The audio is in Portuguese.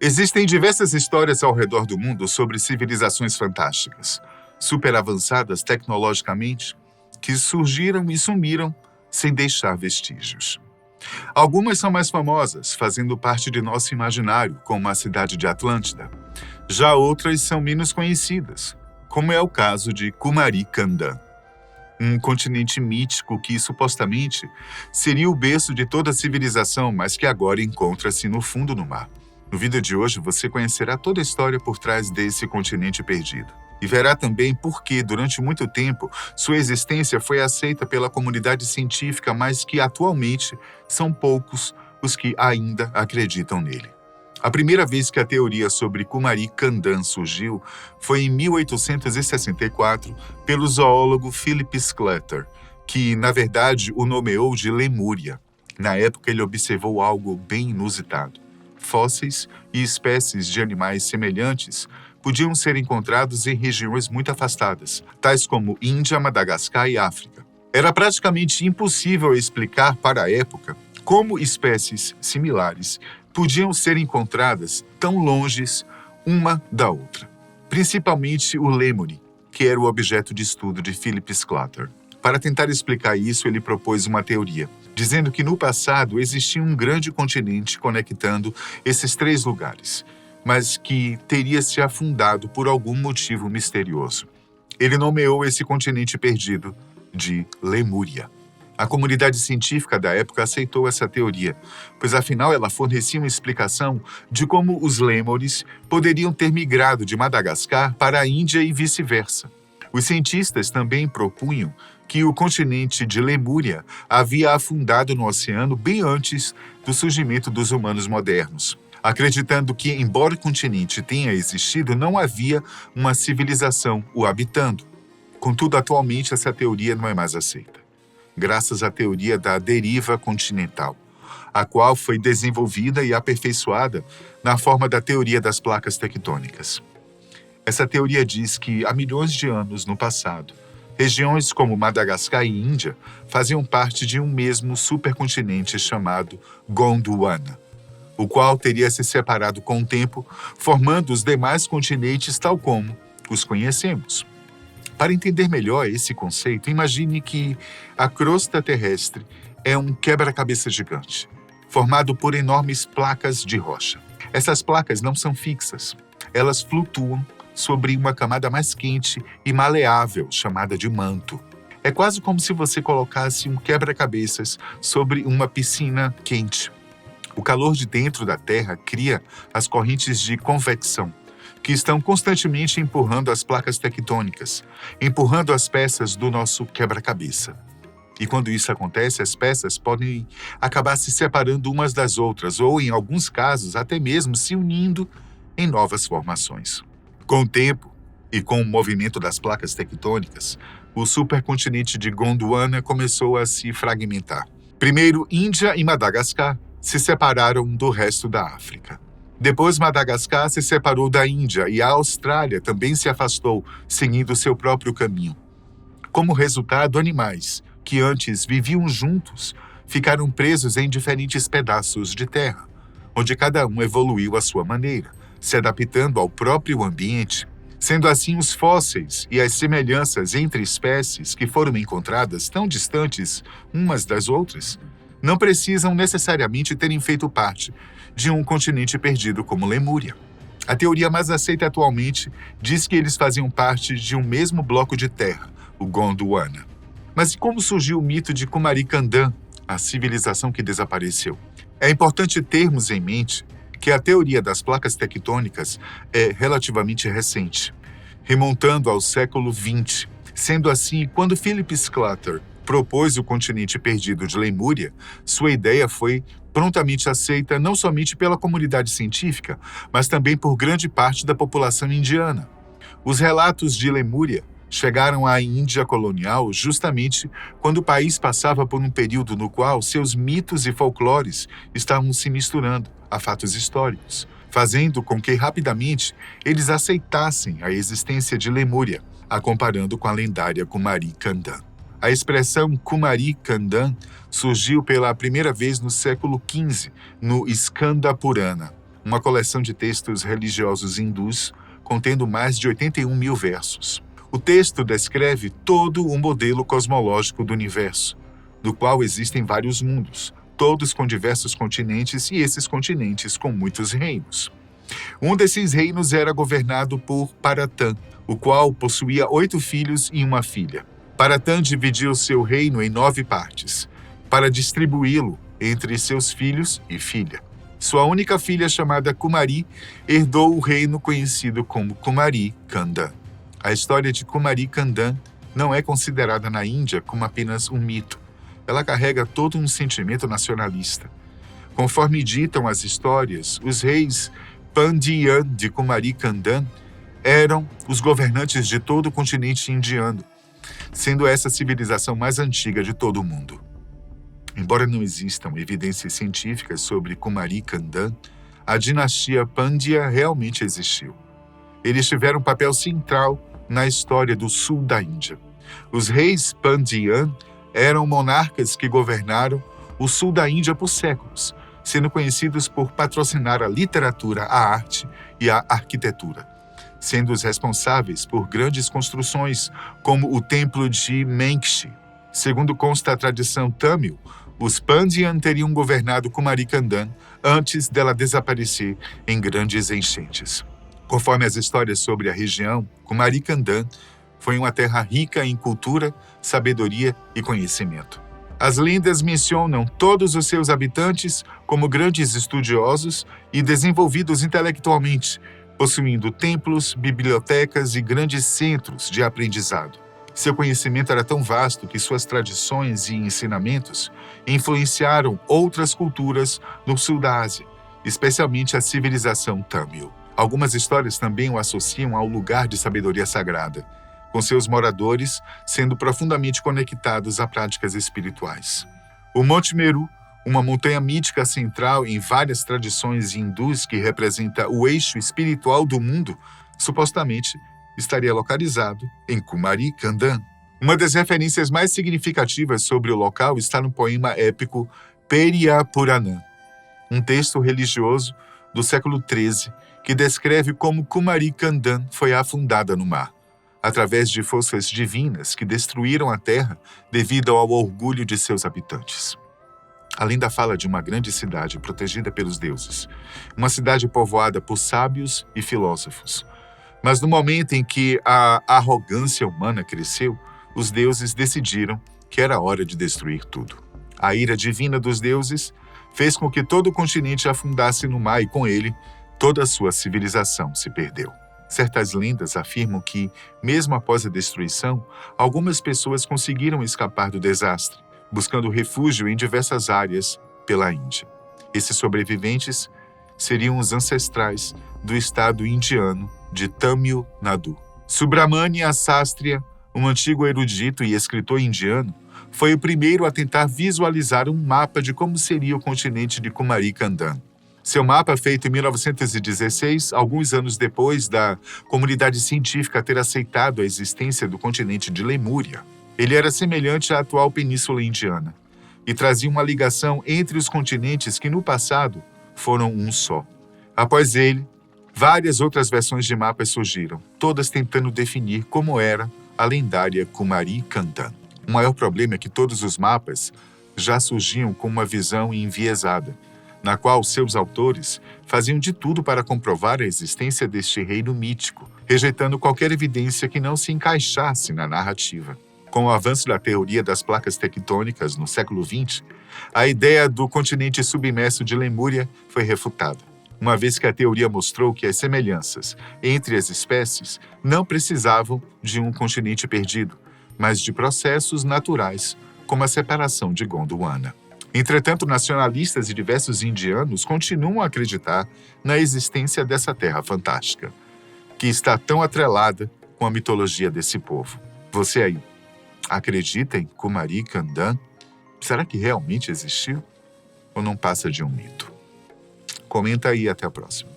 Existem diversas histórias ao redor do mundo sobre civilizações fantásticas, super avançadas tecnologicamente, que surgiram e sumiram sem deixar vestígios. Algumas são mais famosas, fazendo parte de nosso imaginário, como a cidade de Atlântida. Já outras são menos conhecidas, como é o caso de Kumari-Kandan, um continente mítico que supostamente seria o berço de toda a civilização, mas que agora encontra-se no fundo do mar. No vídeo de hoje você conhecerá toda a história por trás desse continente perdido. E verá também por que, durante muito tempo, sua existência foi aceita pela comunidade científica, mas que atualmente são poucos os que ainda acreditam nele. A primeira vez que a teoria sobre Kumari-Kandan surgiu foi em 1864 pelo zoólogo Philip Sclater, que, na verdade, o nomeou de Lemúria. Na época, ele observou algo bem inusitado. Fósseis e espécies de animais semelhantes podiam ser encontrados em regiões muito afastadas, tais como Índia, Madagascar e África. Era praticamente impossível explicar para a época como espécies similares podiam ser encontradas tão longes uma da outra. Principalmente o lêmure, que era o objeto de estudo de Philip Sclater. Para tentar explicar isso, ele propôs uma teoria, dizendo que no passado existia um grande continente conectando esses três lugares, mas que teria se afundado por algum motivo misterioso. Ele nomeou esse continente perdido de Lemúria. A comunidade científica da época aceitou essa teoria, pois afinal ela fornecia uma explicação de como os lêmures poderiam ter migrado de Madagascar para a Índia e vice-versa. Os cientistas também propunham que o continente de Lemúria havia afundado no oceano bem antes do surgimento dos humanos modernos, acreditando que, embora o continente tenha existido, não havia uma civilização o habitando. Contudo, atualmente essa teoria não é mais aceita, graças à teoria da deriva continental, a qual foi desenvolvida e aperfeiçoada na forma da teoria das placas tectônicas. Essa teoria diz que, há milhões de anos no passado, regiões como Madagascar e Índia faziam parte de um mesmo supercontinente chamado Gondwana, o qual teria se separado com o tempo, formando os demais continentes tal como os conhecemos. Para entender melhor esse conceito, imagine que a crosta terrestre é um quebra-cabeça gigante, formado por enormes placas de rocha. Essas placas não são fixas, elas flutuam sobre uma camada mais quente e maleável, chamada de manto. É quase como se você colocasse um quebra-cabeças sobre uma piscina quente. O calor de dentro da Terra cria as correntes de convecção, que estão constantemente empurrando as placas tectônicas, empurrando as peças do nosso quebra-cabeça. E quando isso acontece, as peças podem acabar se separando umas das outras, ou, em alguns casos, até mesmo se unindo em novas formações. Com o tempo, e com o movimento das placas tectônicas, o supercontinente de Gondwana começou a se fragmentar. Primeiro, Índia e Madagascar se separaram do resto da África. Depois, Madagascar se separou da Índia e a Austrália também se afastou, seguindo seu próprio caminho. Como resultado, animais que antes viviam juntos ficaram presos em diferentes pedaços de terra, onde cada um evoluiu à sua maneira, se adaptando ao próprio ambiente. Sendo assim, os fósseis e as semelhanças entre espécies que foram encontradas tão distantes umas das outras não precisam necessariamente terem feito parte de um continente perdido como Lemúria. A teoria mais aceita atualmente diz que eles faziam parte de um mesmo bloco de terra, o Gondwana. Mas como surgiu o mito de Kumari-Kandan, a civilização que desapareceu? É importante termos em mente que a teoria das placas tectônicas é relativamente recente, remontando ao século XX. Sendo assim, quando Philip Sclater propôs o continente perdido de Lemúria, sua ideia foi prontamente aceita não somente pela comunidade científica, mas também por grande parte da população indiana. Os relatos de Lemúria chegaram à Índia colonial justamente quando o país passava por um período no qual seus mitos e folclores estavam se misturando a fatos históricos, fazendo com que rapidamente eles aceitassem a existência de Lemúria, a comparando com a lendária Kumari-Kandan. A expressão Kumari-Kandan surgiu pela primeira vez no século XV, no Skanda Purana, uma coleção de textos religiosos hindus contendo mais de 81 mil versos. O texto descreve todo o modelo cosmológico do universo, do qual existem vários mundos, todos com diversos continentes e esses continentes com muitos reinos. Um desses reinos era governado por Paratã, o qual possuía 8 filhos e uma filha. Paratã dividiu seu reino em 9 partes, para distribuí-lo entre seus filhos e filha. Sua única filha, chamada Kumari, herdou o reino conhecido como Kumari Kandan. A história de Kumari Kandan não é considerada na Índia como apenas um mito. Ela carrega todo um sentimento nacionalista. Conforme ditam as histórias, os reis Pandyan de Kumari Kandan eram os governantes de todo o continente indiano, sendo essa a civilização mais antiga de todo o mundo. Embora não existam evidências científicas sobre Kumari Kandan, a dinastia Pandya realmente existiu. Eles tiveram um papel central na história do sul da Índia. Os reis Pandyan eram monarcas que governaram o sul da Índia por séculos, sendo conhecidos por patrocinar a literatura, a arte e a arquitetura, sendo os responsáveis por grandes construções como o templo de Menkshi. Segundo consta a tradição tâmil, os Pandyan teriam governado Kumari Kandan antes dela desaparecer em grandes enchentes. Conforme as histórias sobre a região, Kumari Kandan foi uma terra rica em cultura, sabedoria e conhecimento. As lendas mencionam todos os seus habitantes como grandes estudiosos e desenvolvidos intelectualmente, possuindo templos, bibliotecas e grandes centros de aprendizado. Seu conhecimento era tão vasto que suas tradições e ensinamentos influenciaram outras culturas no sul da Ásia, especialmente a civilização tâmil. Algumas histórias também o associam ao lugar de sabedoria sagrada, com seus moradores sendo profundamente conectados a práticas espirituais. O Monte Meru, uma montanha mítica central em várias tradições hindus que representa o eixo espiritual do mundo, supostamente estaria localizado em Kumari Kandan. Uma das referências mais significativas sobre o local está no poema épico Periya Puranam, um texto religioso do século XIII que descreve como Kumari Kandan foi afundada no mar, através de forças divinas que destruíram a terra devido ao orgulho de seus habitantes. Além da fala de uma grande cidade protegida pelos deuses, uma cidade povoada por sábios e filósofos. Mas no momento em que a arrogância humana cresceu, os deuses decidiram que era hora de destruir tudo. A ira divina dos deuses fez com que todo o continente afundasse no mar e, com ele, toda a sua civilização se perdeu. Certas lendas afirmam que, mesmo após a destruição, algumas pessoas conseguiram escapar do desastre, buscando refúgio em diversas áreas pela Índia. Esses sobreviventes seriam os ancestrais do estado indiano de Tamil Nadu. Subramania Sastria, um antigo erudito e escritor indiano, foi o primeiro a tentar visualizar um mapa de como seria o continente de Kumari Kandan. Seu mapa, feito em 1916, alguns anos depois da comunidade científica ter aceitado a existência do continente de Lemúria, ele era semelhante à atual Península Indiana e trazia uma ligação entre os continentes que, no passado, foram um só. Após ele, várias outras versões de mapas surgiram, todas tentando definir como era a lendária Kumari Kandan. O maior problema é que todos os mapas já surgiam com uma visão enviesada, na qual seus autores faziam de tudo para comprovar a existência deste reino mítico, rejeitando qualquer evidência que não se encaixasse na narrativa. Com o avanço da teoria das placas tectônicas no século XX, a ideia do continente submerso de Lemúria foi refutada, uma vez que a teoria mostrou que as semelhanças entre as espécies não precisavam de um continente perdido, mas de processos naturais, como a separação de Gondwana. Entretanto, nacionalistas e diversos indianos continuam a acreditar na existência dessa terra fantástica, que está tão atrelada com a mitologia desse povo. Você aí, acredita em Kumari Kandan? Será que realmente existiu? Ou não passa de um mito? Comenta aí e até a próxima.